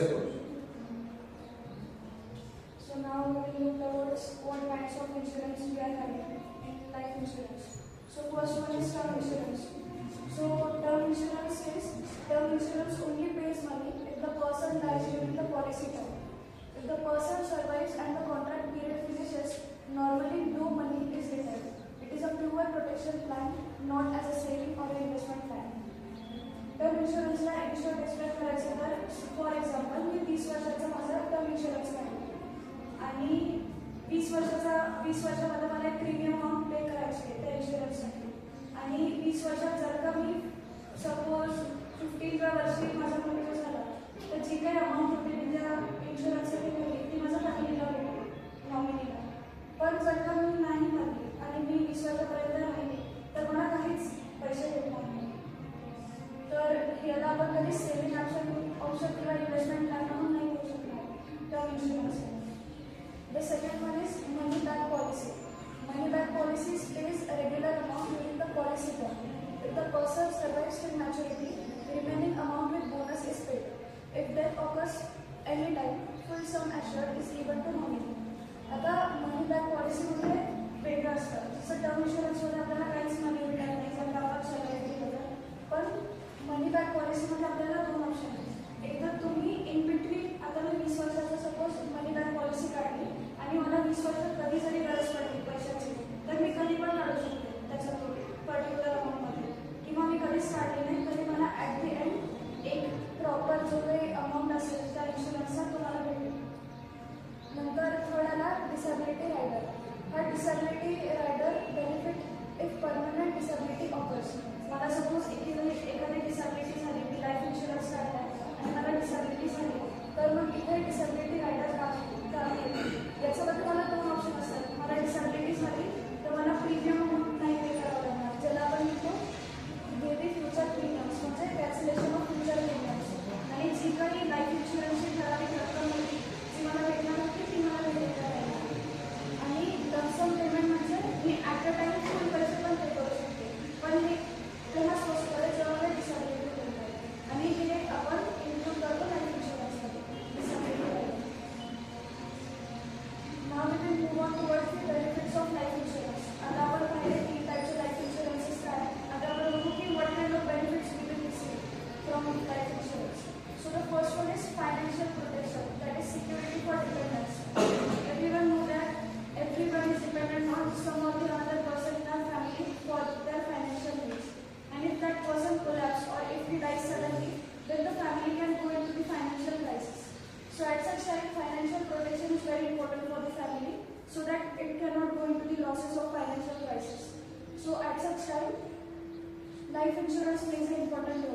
So now we will look towards what kinds of insurance we are having in life insurance. So first one is term insurance. So term insurance only pays money if the person dies during the policy term. If the person survives and the contract period finishes, normally no money is returned. It is a pure protection plan, not as a saving or an investment plan. Term इन्शुरन्सला additional explain करायचं तर for example मी 20 वर्षाचा माझा term insurance काढला आणि 20 वर्षामध्ये मला एक प्रीमियम अमाऊंट पे करायची आहे त्या इन्शुरन्ससाठी आणि 20 वर्षात जर का मी सपोज 15व्या वर्षी माझा मृत्यू झाला तर जी काही अमाऊंट होती मी त्या इन्शुरन्ससाठी भरली ती माझ्या फॅमिलीला भेटली नॉमिनीला. पण जर का मी नाही भरली आणि मी 20 वर्षापर्यंत राहिली तर मला काहीच पैसे भेटणार नाही. तर याला आपण कधी सेव्हिंग ऑप्शन किंवा इन्व्हेस्टमेंट प्लॅन म्हणून नाही करू शकणार term insurance. The second one is money back policy. Money back policy pays a regular amount during the policy term. If the person survives till maturity, the remaining amount with bonus is paid. If death occurs any time, full sum assured is given to nominee. आता money back पॉलिसीमध्ये वेगळं असतं. जसं term इन्शुरन्समध्ये आपल्याला काहीच money भेटणार नाही जर आपण सर्वाइव्ह केलं. पण मनी बॅक पॉलिसीमध्ये आपल्याला 2 ऑप्शन आहेत. एक तर तुम्ही इन बिटवीन आता मी 20 वर्षाचं सपोज मनी बॅक पॉलिसी काढली आणि मला 20 वर्षात कधी जरी गरज पडली पैशाची तर मी कधी पण काढू शकते त्याच्या पर्टिक्युलर अमाऊंटमध्ये किंवा मी कधीच काढली नाही तरी मला ॲट दी एंड एक प्रॉपर जो काही अमाऊंट असेल त्या इन्शुरन्सचा तुम्हाला भेटेल. नंतर थर्ड आला डिसॅबिलिटी रायडर. हा disability rider benefit if permanent disability offers. मला सपोज एखादी डिसॅबिलिटी झाली मी लाईफ इन्शुरन्स काढला आणि मला डिसॅबिलिटी झाली तर मग इथे डिसॅबिलिटी रायडर काम येते. याच्यामध्ये मला 2 ऑप्शन असतात. मला डिसॅबिलिटी झाली तर मला प्रीमियम नाही पे करावं लागणार ज्याला आपण म्हणतो बेबी फ्युचर प्रीमियम्स म्हणजे कॅन्सलेशन ऑफ फ्युचर प्रीमियम्स. आणि जी काही लाईफ इन्शुरन्सची ठराविक रक्कम होती जी मला भेटणार होती ती मला भेटणार नाही. आणि लमसम पेमेंट म्हणजे मी ॲट अ टाईम फुल पैसे पण पे करू शकते. पण हे तेव्हा स्वस्त आहे जेव्हा काही डिसॅबिलिटी होत आहे आणि हे आपण इन्क्लूड करतो लाईफ इन्शुरन्समध्ये disability rider. Now we will move on towards the benefits of life insurance. आता आपण पाहिले 3 टाईपचे लाईफ इन्शुरन्सेस काय. आता आपण बघू की what kind of benefits we will receive from life insurance. So the first one is financial protection, that is security for dependence. Everyone know that everyone is dependent on some or the other person in our family for their financial needs. And if that person collapses or if he dies suddenly, then the family can go into the financial crisis. So at such time, financial protection is very important for the family so that it cannot go into the losses of financial crisis. So at such time, life insurance plays an important